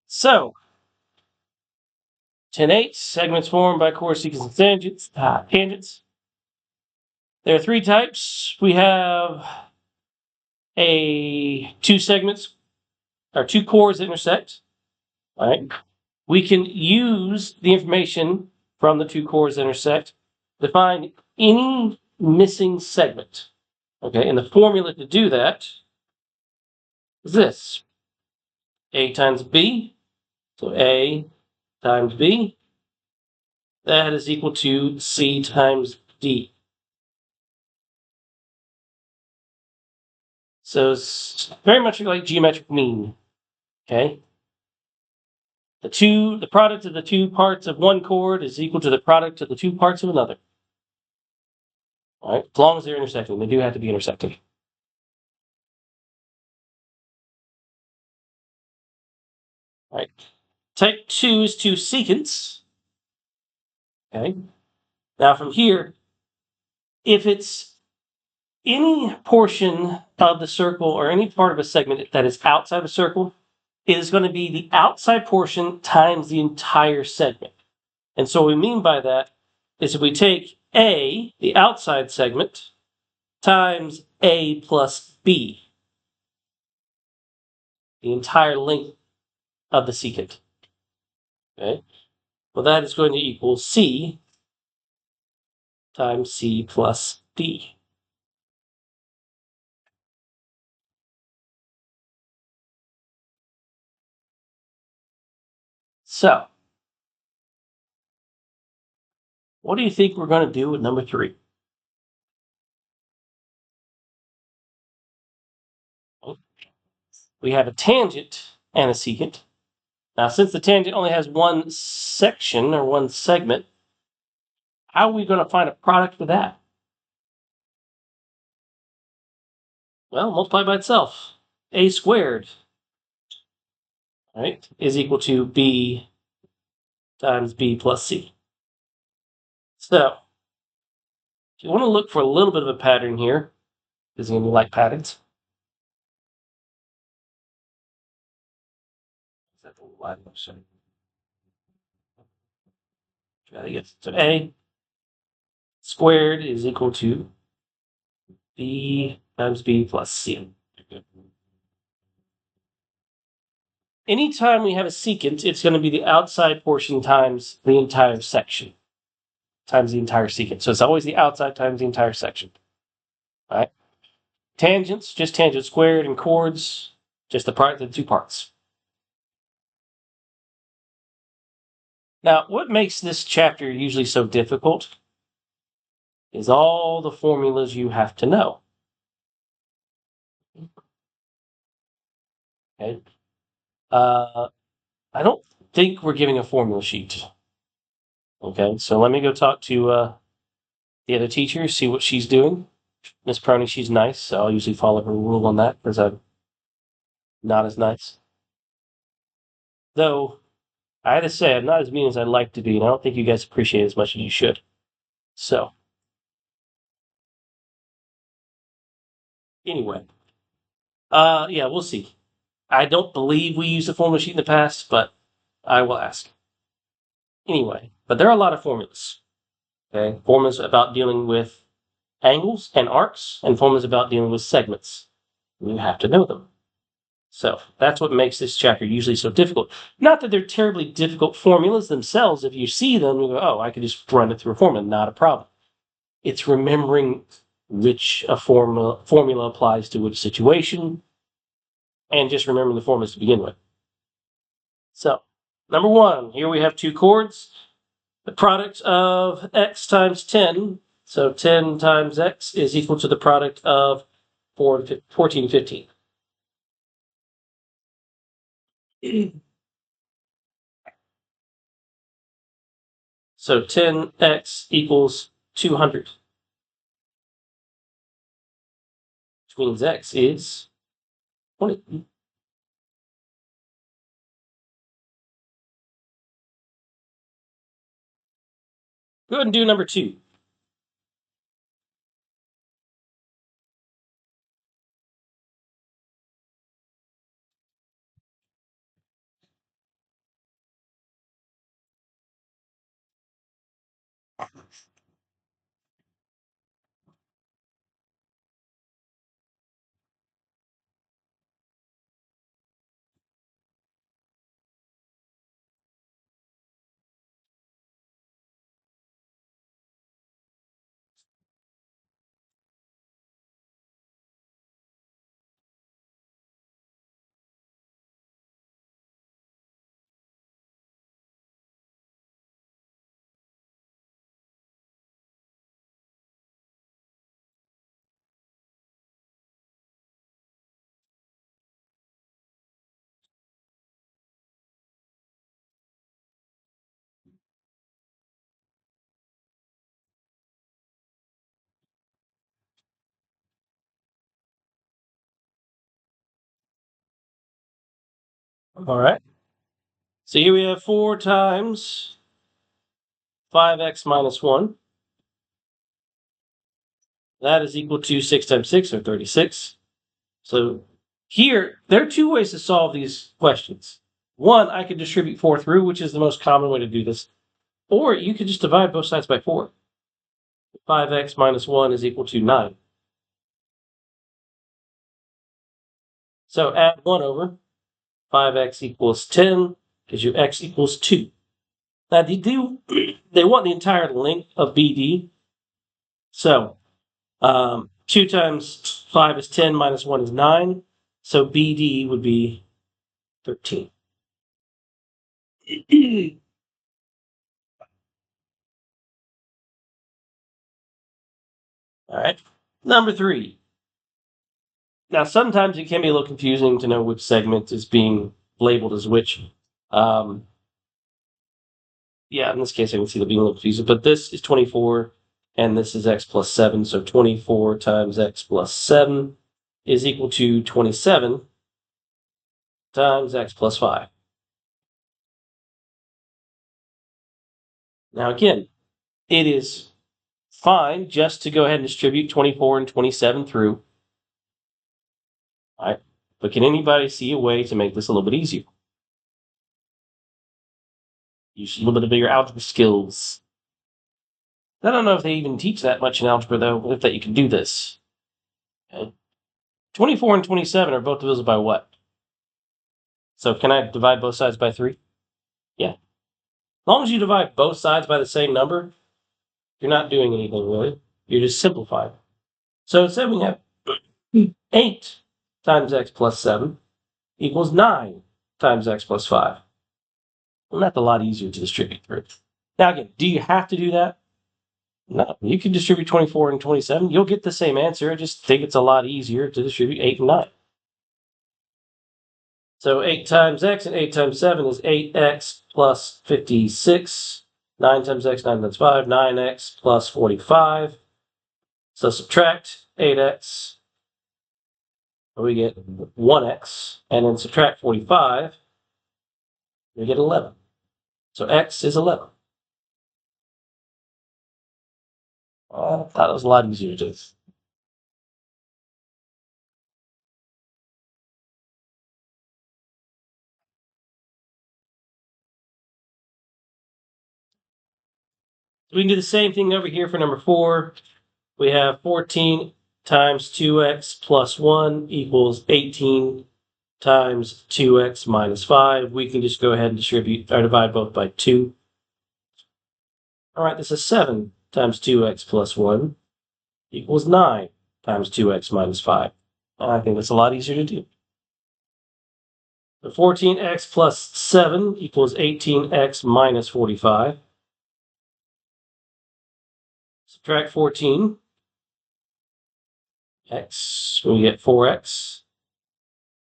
So, 10.8, segments formed by chords, secants, and tangents. There are three types. We have two segments, or two chords that intersect. All right. We can use the information from the two chords that intersect to find any missing segment. Okay, and the formula to do that is this. A times B, so A times B, that is equal to C times D. So it's very much like geometric mean. Okay. The product of the two parts of one chord is equal to the product of the two parts of another. All right, as long as they're intersecting, they do have to be intersecting. All right. Type 2 is two secants. Okay. Now from here, if it's any portion of the circle or any part of a segment that is outside the circle, it is going to be the outside portion times the entire segment. And so what we mean by that is if we take A, the outside segment, times A plus B, the entire length of the secant. Okay? Well, that is going to equal C times C plus D. So, what do you think we're going to do with number 3? We have a tangent and a secant. Now, since the tangent only has one section or one segment, how are we going to find a product for that? Well, multiply by itself. A squared, right, is equal to B times B plus C. So, if you want to look for a little bit of a pattern here, because you like patterns. Try to get to A squared is equal to B times B plus C. Anytime we have a secant, it's going to be the outside portion times the entire section, times the entire secant. So it's always the outside times the entire section. All right. Tangents, just tangent squared, and chords, just the product of the two parts. Now, what makes this chapter usually so difficult is all the formulas you have to know. Okay. I don't think we're giving a formula sheet. Okay, so let me go talk to the other teacher, see what she's doing. Miss Proney, she's nice, so I'll usually follow her rule on that because I'm not as nice. Though, I had to say, I'm not as mean as I'd like to be, and I don't think you guys appreciate it as much as you should. So, anyway, yeah, we'll see. I don't believe we used a formula sheet in the past, but I will ask. Anyway, but there are a lot of formulas. Okay, formulas about dealing with angles and arcs, and formulas about dealing with segments. You have to know them. So that's what makes this chapter usually so difficult. Not that they're terribly difficult formulas themselves. If you see them, you go, oh, I could just run it through a formula, not a problem. It's remembering which a formula applies to which situation, and just remembering the formulas to begin with. So, number 1, here we have two chords. The product of x times 10, so 10 times x is equal to the product of 14, 15. So 10x equals 200, which means x is 20. Go ahead and do number 2. All right. So here we have 4 times 5x minus 1. That is equal to 6 times 6, or 36. So here, there are 2 ways to solve these questions. One, I could distribute 4 through, which is the most common way to do this. Or you could just divide both sides by 4. 5x minus 1 is equal to 9. So add 1 over. 5x equals 10, gives you x equals 2. Now they want the entire length of BD. So 2 times 5 is 10, minus 1 is 9. So BD would be 13. All right. Number 3. Now, sometimes it can be a little confusing to know which segment is being labeled as which. Um, yeah, in this case, I can see that being a little confusing. But this is 24, and this is x plus 7. So 24 times x plus 7 is equal to 27 times x plus 5. Now, again, it is fine just to go ahead and distribute 24 and 27 through. All right. But can anybody see a way to make this a little bit easier? Use a little bit of your algebra skills. I don't know if they even teach that much in algebra, though, if that you can do this. Okay. 24 and 27 are both divisible by what? So can I divide both sides by 3? Yeah. As long as you divide both sides by the same number, you're not doing anything really. You're just simplifying. So instead we have 8 times x plus 7 equals 9 times x plus 5. Well, that's a lot easier to distribute through. Now again, do you have to do that? No, you can distribute 24 and 27. You'll get the same answer. I just think it's a lot easier to distribute 8 and 9. So 8 times x and 8 times 7 is 8x plus 56. 9 times x, 9 times 5, 9x plus 45. So subtract 8x, we get 1x, and then subtract 45, we get 11. So x is 11. I thought it was a lot easier to do. We can do the same thing over here for number 4. We have 14 times 2x plus 1 equals 18 times 2x minus 5. We can just go ahead and distribute or divide both by 2. All right, this is 7 times 2x plus 1 equals 9 times 2x minus 5. I think that's a lot easier to do. So 14x plus 7 equals 18x minus 45. Subtract 14. X, we get 4x.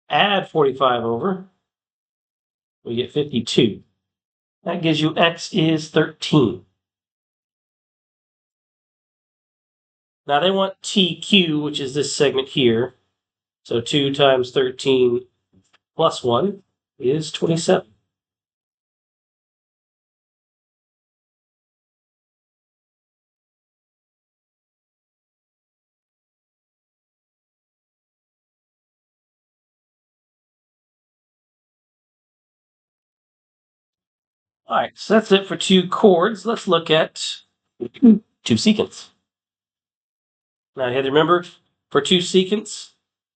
Add 45 over. We get 52. That gives you x is 13. Now they want TQ, which is this segment here. So 2 times 13 plus 1 is 27. All right, so that's it for 2 chords. Let's look at two secants. Now you have to remember, for two secants,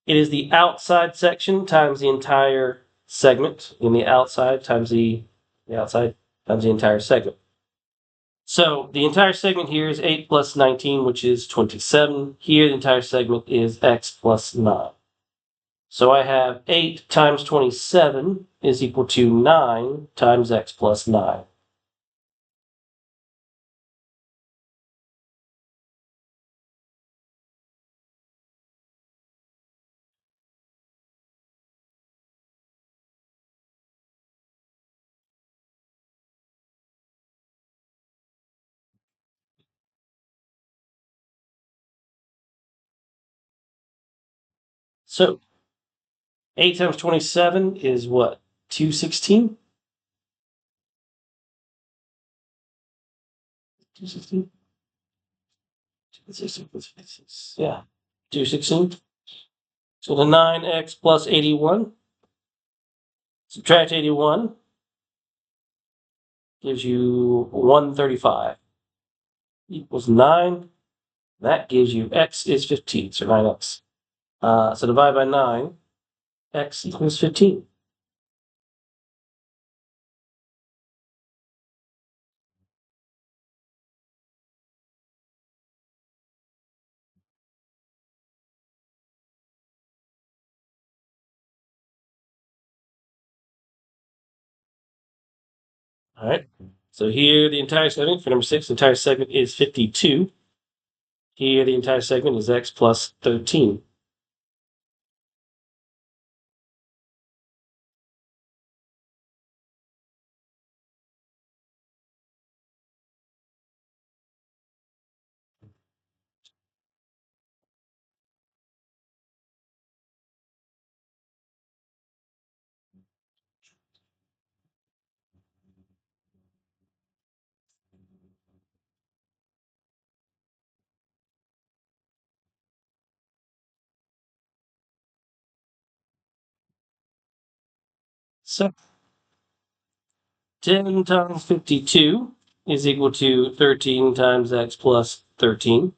it is the outside section times the entire segment, and the outside times the outside times the entire segment. So the entire segment here is 8 plus 19, which is 27. Here, the entire segment is x plus 9. So I have 8 times 27 is equal to 9 times x plus 9. So 8 times 27 is what? 216? 216? Yeah. 216. So the 9x plus 81. Subtract 81 gives you 135. Equals 9. That gives you x is 15, so 9x. So divide by 9, x equals 15. All right. So here the entire segment, for number 6, the entire segment is 52. Here the entire segment is x plus 13. So 10 times 52 is equal to 13 times x plus 13.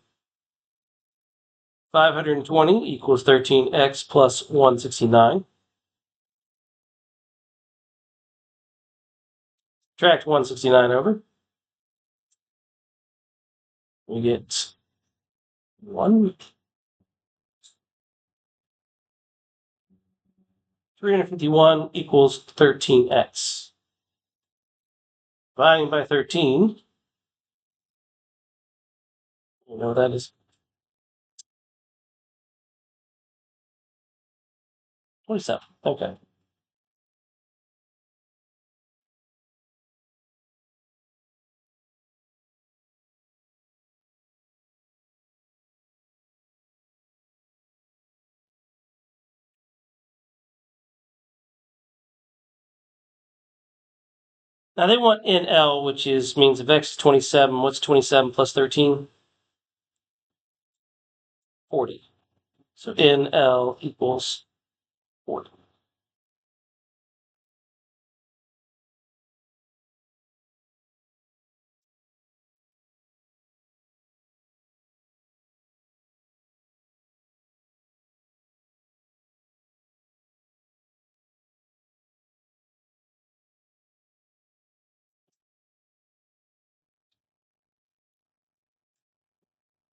520 equals 13x plus 169. Subtract 169 over. We get 1. 351 equals 13x. Dividing by 13, you know what that is? 27. Okay. Now they want NL, which means if x is 27, what's 27 plus 13? 40. So NL equals 40.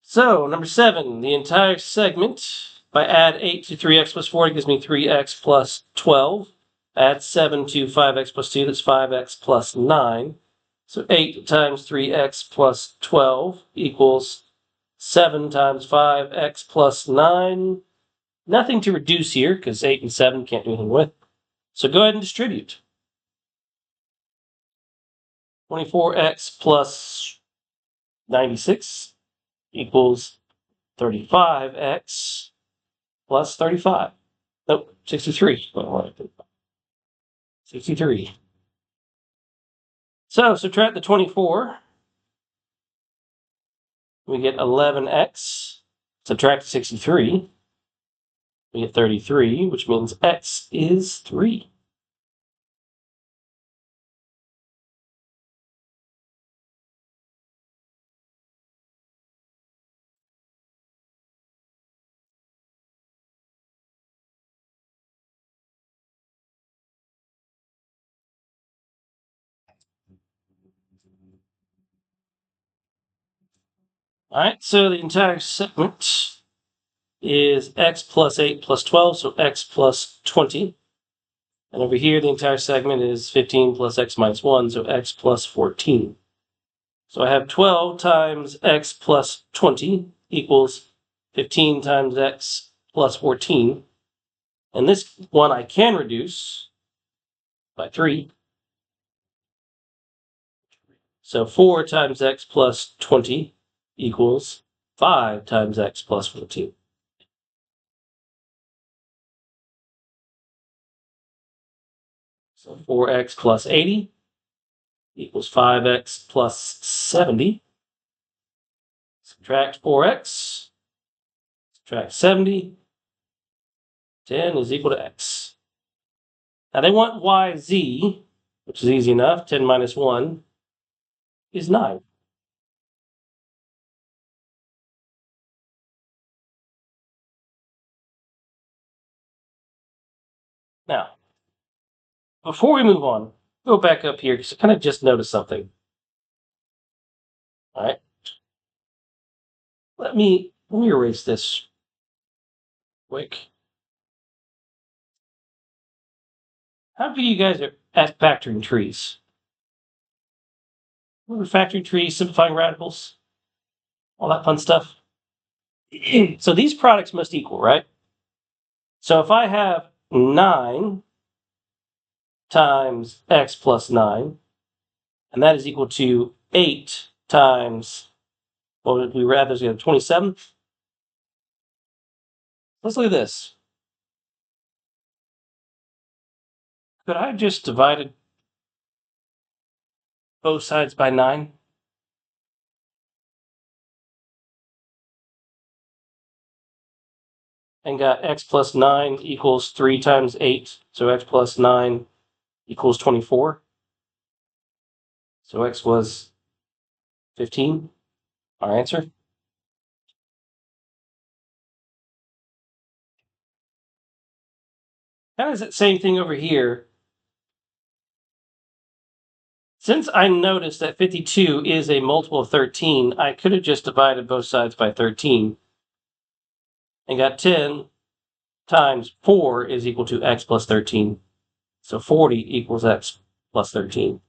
So, number 7, the entire segment, if I add 8 to 3x plus 4, it gives me 3x plus 12. Add 7 to 5x plus 2, that's 5x plus 9. So 8 times 3x plus 12 equals 7 times 5x plus 9. Nothing to reduce here, because 8 and 7 can't do anything with. So go ahead and distribute. 24x plus 96 equals 35x plus 35. Nope, 63. 63. So subtract the 24. We get 11x. Subtract 63. We get 33, which means x is 3. All right, so the entire segment is x plus 8 plus 12, so x plus 20. And over here, the entire segment is 15 plus x minus 1, so x plus 14. So I have 12 times x plus 20 equals 15 times x plus 14. And this one I can reduce by 3. So 4 times x plus 20 equals 5 times x plus 14. So 4x plus 80 equals 5x plus 70. Subtract 4x, subtract 70. 10 is equal to x. Now they want yz, which is easy enough. 10 minus 1 is 9. Now, before we move on, go back up here because I kind of just noticed something. All right. Let me erase this quick. How do you guys are at factoring trees? Remember factoring trees, simplifying radicals, all that fun stuff? So these products must equal, right? So if I have 9 times x plus 9, and that is equal to 8 times, what would we rather say, 27? Let's look at this. Could I have just divided both sides by 9? And got x plus 9 equals 3 times 8, so x plus 9 equals 24. So x was 15, our answer. Kind of the same thing over here. Since I noticed that 52 is a multiple of 13, I could have just divided both sides by 13 and got 10 times 4 is equal to x plus 13. So 40 equals x plus 13.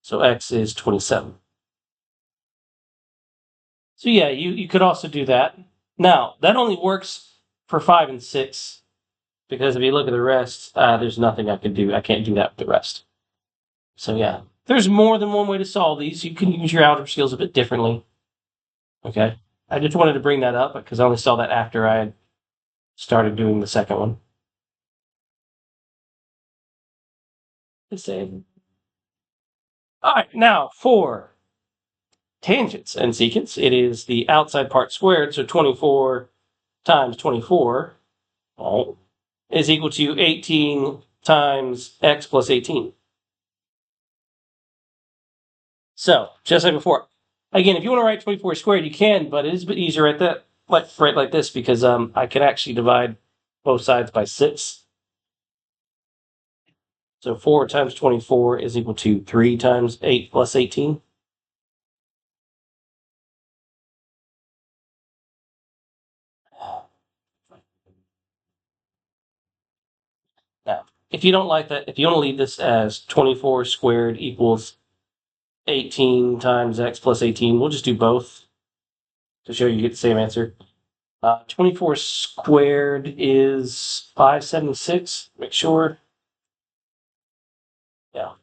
So x is 27. So yeah, you could also do that. Now, that only works for 5 and 6, because if you look at the rest, there's nothing I can do. I can't do that with the rest. So yeah, there's more than one way to solve these. You can use your algebra skills a bit differently. Okay, I just wanted to bring that up because I only saw that after I had started doing the second one. The same. All right, now for tangents and secants, it is the outside part squared, so 24 times 24, all right, is equal to 18 times x plus 18. So, just like before, again, if you want to write 24 squared, you can, but it is a bit easier right that right like this because I can actually divide both sides by 6. So 4 times 24 is equal to 3 times 8 plus 18. Now, if you don't like that, if you want to leave this as 24 squared equals 18 times x plus 18, we'll just do both to show you get the same answer. 24 squared is 576. Make sure. Yeah.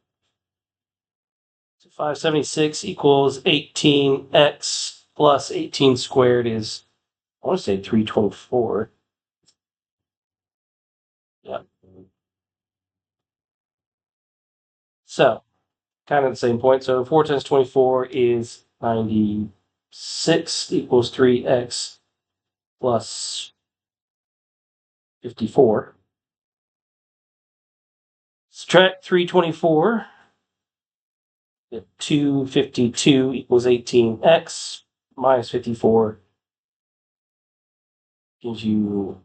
So 576 equals 18x plus 18 squared is, I want to say 324. Yeah. So, kind of the same point. So 4 times 24 is 96 equals 3x plus 54. Subtract 324. 252 equals 18x minus 54 gives you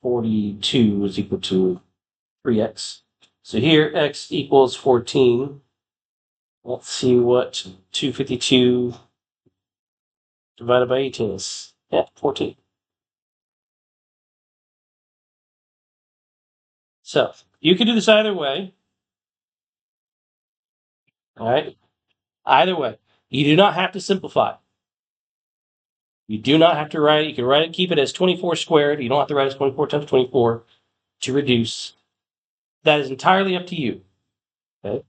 42 is equal to 3x. So here x equals 14. Let's see what 252 divided by 18 is, 14. So you can do this either way. All right. Either way, you do not have to simplify. You do not have to write it. You can write it, keep it as 24 squared. You don't have to write it as 24 times 24 to reduce. That is entirely up to you. Okay.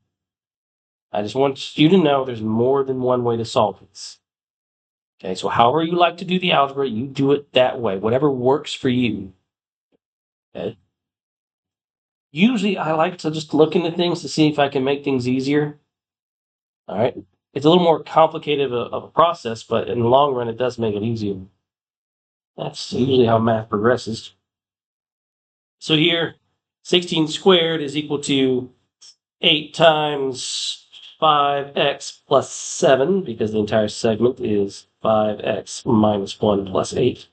I just want you to know there's more than one way to solve this. Okay, so however you like to do the algebra, you do it that way, whatever works for you. Okay. Usually, I like to just look into things to see if I can make things easier. All right, it's a little more complicated of a process, but in the long run, it does make it easier. That's usually how math progresses. So here, 16 squared is equal to 8 times 5x plus 7, because the entire segment is 5x minus 1 plus 8.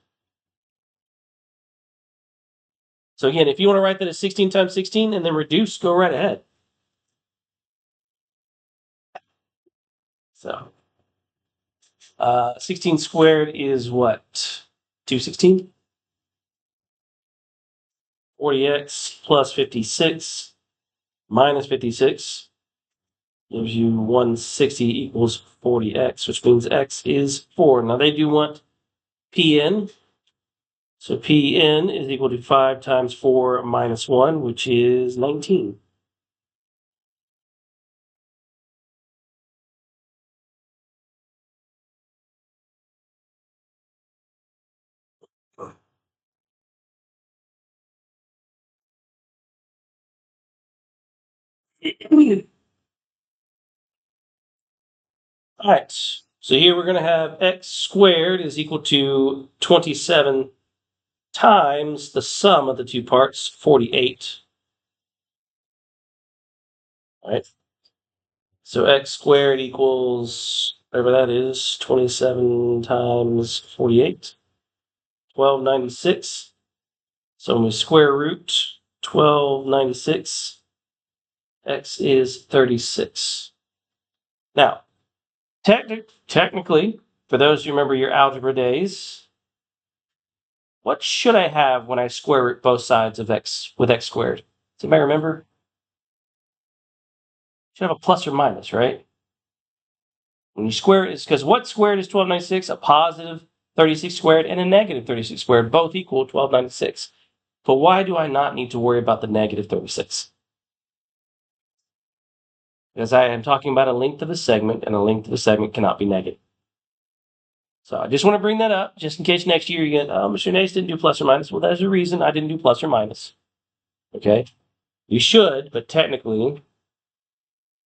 So again, if you want to write that as 16 times 16 and then reduce, go right ahead. So 16 squared is what? 216? 40x plus 56 minus 56 gives you 160 equals 40x, which means x is 4. Now they do want Pn. So Pn is equal to 5 times 4 minus 1, which is 19. All right. So here we're going to have x squared is equal to 27 times the sum of the two parts, 48. All right. So x squared equals whatever that is, 27 times 48, 1296. So when we square root 1296, x is 36. Now, technically, for those who remember your algebra days, what should I have when I square root both sides of x with x squared? Does anybody remember? Should have a plus or minus, right? When you square it, it's because what squared is 1296? A positive 36 squared and a negative 36 squared, both equal 1296. But why do I not need to worry about the negative 36? Because I am talking about a length of a segment, and a length of a segment cannot be negative. So I just want to bring that up, just in case next year you get, oh, Mr. Nace didn't do plus or minus. Well, there's a reason I didn't do plus or minus. Okay? You should, but technically,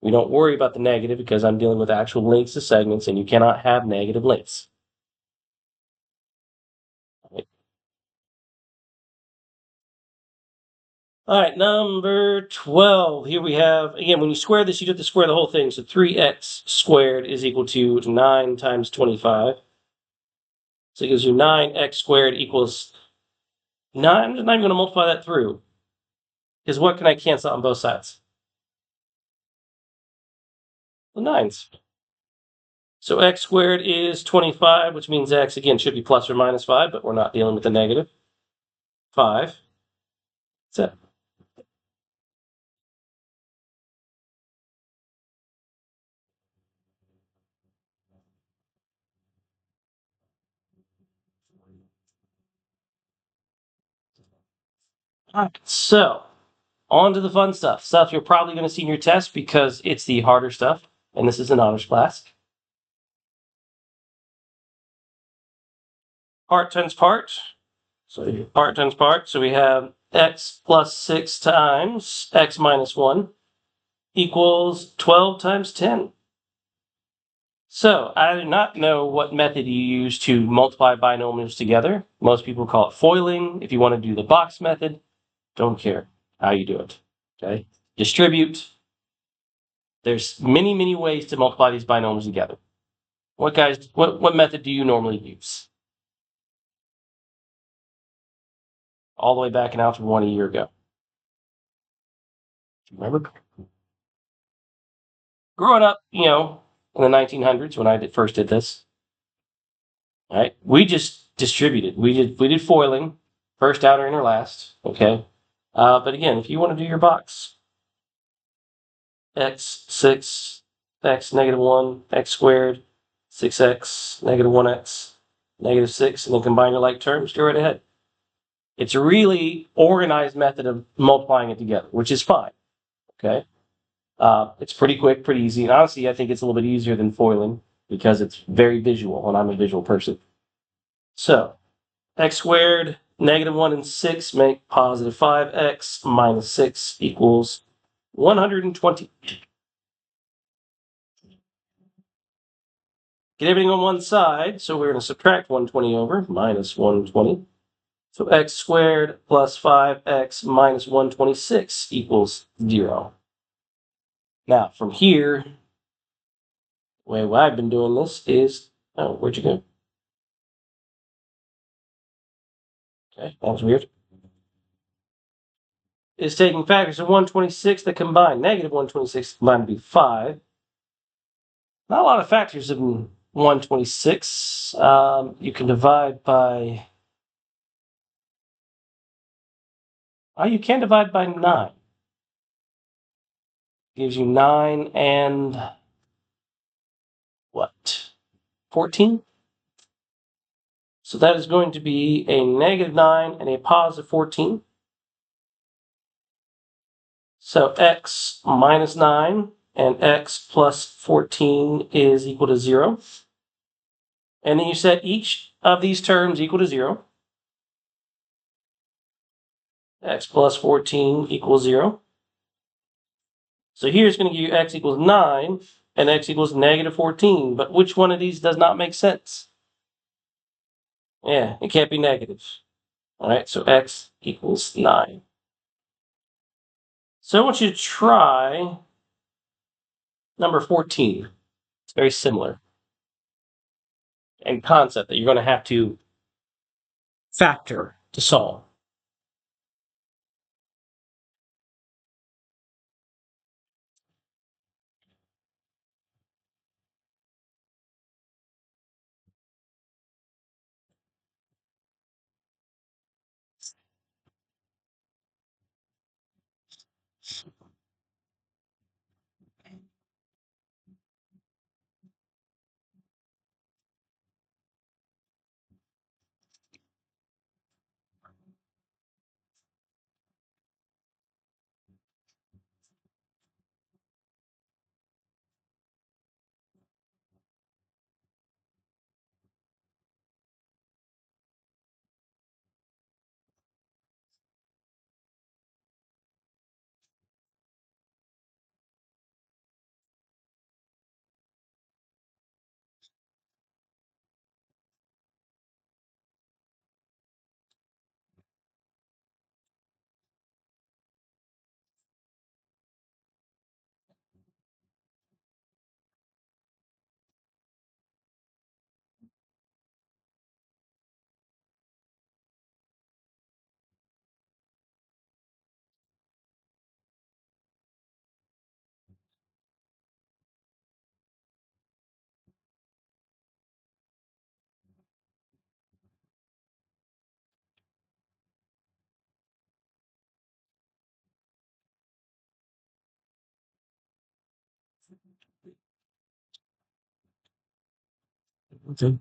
we don't worry about the negative because I'm dealing with actual lengths of segments, and you cannot have negative lengths. Right? All right, number 12. Here we have, again, when you square this, you have to square the whole thing. So 3x squared is equal to 9 times 25. So it gives you 9x squared equals 9. I'm just not even going to multiply that through. Because what can I cancel on both sides? The 9s. So x squared is 25, which means x, again, should be plus or minus 5, but we're not dealing with the negative. 5. That's it. All right, so on to the fun stuff you're probably going to see in your test because it's the harder stuff, and this is an honors class. Part times part. So part times part. So we have x plus 6 times x minus 1 equals 12 times 10. So I do not know what method you use to multiply binomials together. Most people call it foiling. If you want to do the box method, don't care how you do it. Okay? Distribute. There's many ways to multiply these binomials together. What method do you normally use? All the way back in Algebra 1 a year ago. Remember? Growing up, in the 1900s when I first did this, All right, we just distributed. We did foiling, first, outer, inner, last. Okay, but again, if you want to do your box, x 6, x negative 1, x squared, 6x negative 1x negative 6, and then combine your like terms, go right ahead. It's a really organized method of multiplying it together, which is fine. Okay, it's pretty quick, pretty easy, and honestly, I think it's a little bit easier than foiling because it's very visual, and I'm a visual person. So x squared, negative 1 and 6 make positive 5x minus 6 equals 120. Get everything on one side, so we're going to subtract 120 over, minus 120. So x squared plus 5x minus 126 equals 0. Now, from here, the way I've been doing this is, oh, where'd you go? Okay, that was weird. Is taking factors of 126 that combine. Negative 126 combined to be 5. Not a lot of factors in 126. You can divide by... Oh, you can divide by 9. Gives you 9 and... what? 14? So that is going to be a negative 9 and a positive 14. So x minus 9 and x plus 14 is equal to 0. And then you set each of these terms equal to 0. X plus 14 equals 0. So here it's going to give you x equals 9 and x equals negative 14. But which one of these does not make sense? Yeah, it can't be negative. All right, so x equals 9. So I want you to try number 14. It's very similar in concept that you're going to have to factor to solve. Okay.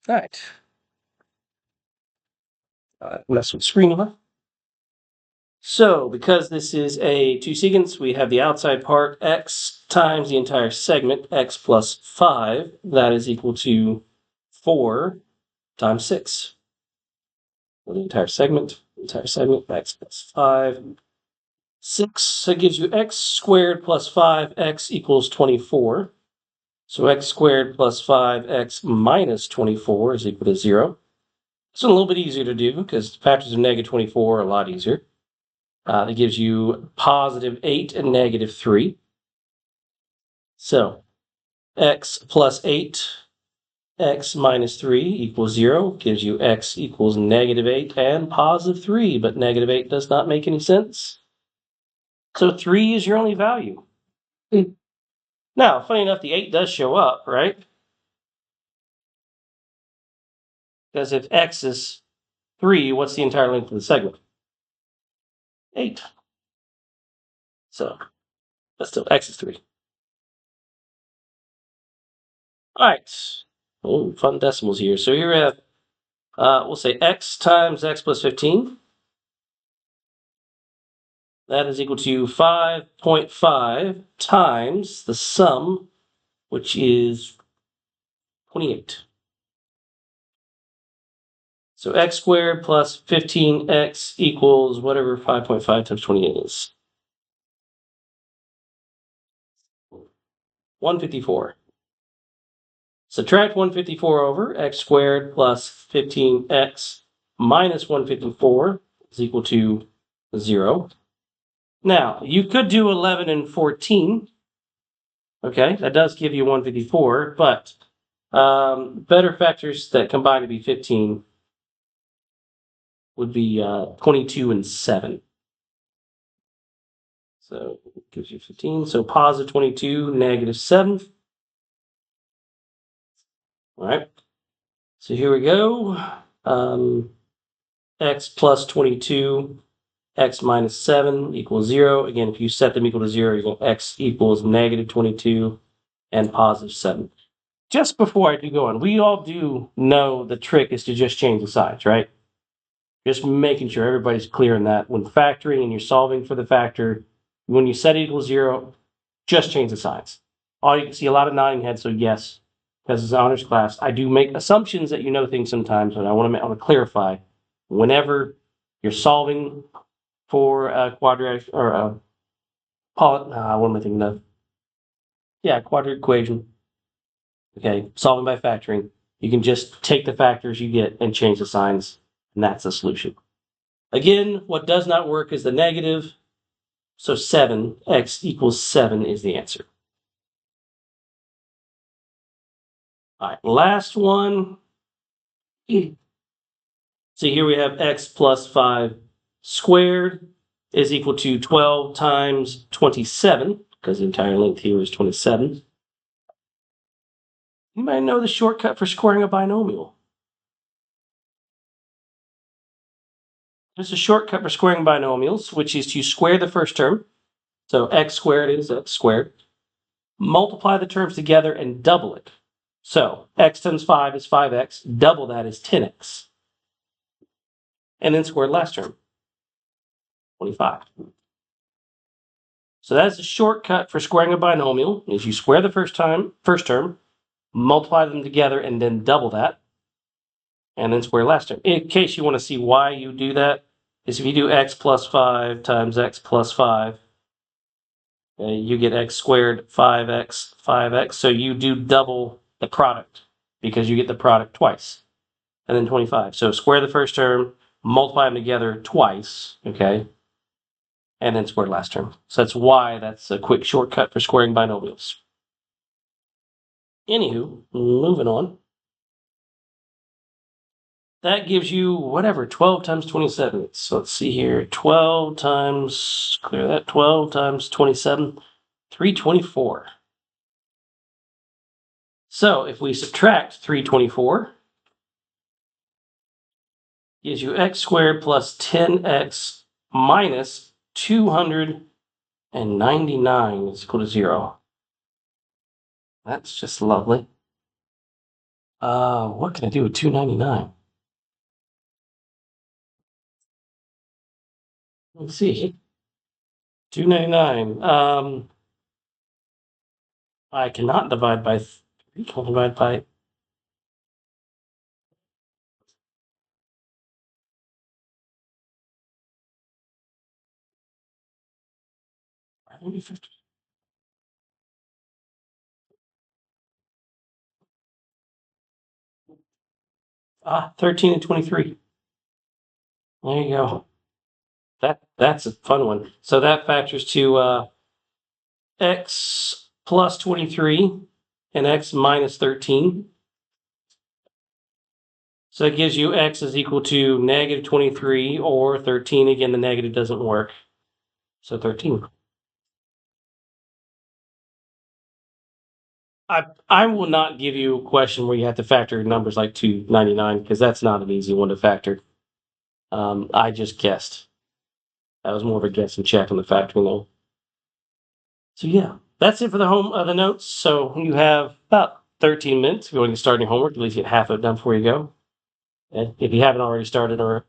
All right. Mess with the screen a lot. So, because this is a 2 secants, we have the outside part, x times the entire segment, x plus 5. That is equal to 4 times 6. The entire segment, x plus 5. 6, that gives you x squared plus 5x equals 24. So x squared plus 5x minus 24 is equal to 0. It's a little bit easier to do because factors of negative 24 are a lot easier. That gives you positive 8 and negative 3. So x plus 8, x minus 3 equals 0, gives you x equals negative 8 and positive 3, but negative 8 does not make any sense. So 3 is your only value. Now, funny enough, the 8 does show up, right? Because if x is 3, what's the entire length of the segment? 8. So, but still, x is 3. All right. Oh, fun decimals here. So here we have, we'll say x times x plus 15. That is equal to 5.5 times the sum, which is 28. So x squared plus 15x equals whatever 5.5 times 28 is. 154. Subtract 154 over x squared plus 15x minus 154 is equal to 0. Now, you could do 11 and 14. Okay, that does give you 154, but better factors that combine to be 15 would be 22 and 7. So it gives you 15. So positive 22, negative 7. All right. So here we go. X plus 22, x minus 7 equals 0. Again, if you set them equal to 0, you get x equals negative 22 and positive 7. Just before I do go on, we all do know the trick is to just change the signs, right? Just making sure everybody's clear on that. When factoring and you're solving for the factor, when you set it equals 0, just change the signs. You can see a lot of nodding heads, so yes, because it's an honors class. I do make assumptions that you know things sometimes, but I want to clarify. Whenever you're solving for a quadratic or a what am I thinking of? Yeah, quadratic equation. Okay, solving by factoring. You can just take the factors you get and change the signs, and that's the solution. Again, what does not work is the negative. So 7, x equals 7 is the answer. All right, last one. So here we have x plus 5 squared is equal to 12 times 27, because the entire length here is 27. You might know the shortcut for squaring a binomial. There's a shortcut for squaring binomials, which is to square the first term. So x squared is x squared. Multiply the terms together and double it. So x times 5 is 5x. Double that is 10x. And then square the last term, 25. So that's a shortcut for squaring a binomial, is you square the first term, multiply them together, and then double that, and then square last term. In case you want to see why you do that, is if you do x plus 5 times x plus 5, you get x squared 5x, 5x. So you do double the product because you get the product twice, and then 25. So square the first term, multiply them together twice, okay, and then square the last term. So that's why that's a quick shortcut for squaring binomials. Anywho, moving on. That gives you whatever, 12 times 27. So let's see here. 12 times, clear that, 12 times 27, 324. So if we subtract 324, gives you x squared plus 10x minus 299 is equal to 0. That's just lovely. What can I do with 299? Let's see. 299. I cannot divide by 3. Can I divide by. Ah, 13 and 23. There you go. That's a fun one. So that factors to x plus 23 and x minus 13. So it gives you x is equal to negative 23 or 13. Again, the negative doesn't work. So 13. I will not give you a question where you have to factor numbers like 299 because that's not an easy one to factor. I just guessed. That was more of a guess and check on the factoring there. So yeah, that's it for the notes. So you have about 13 minutes going to start your homework. At least get half of it done before you go. And if you haven't already started or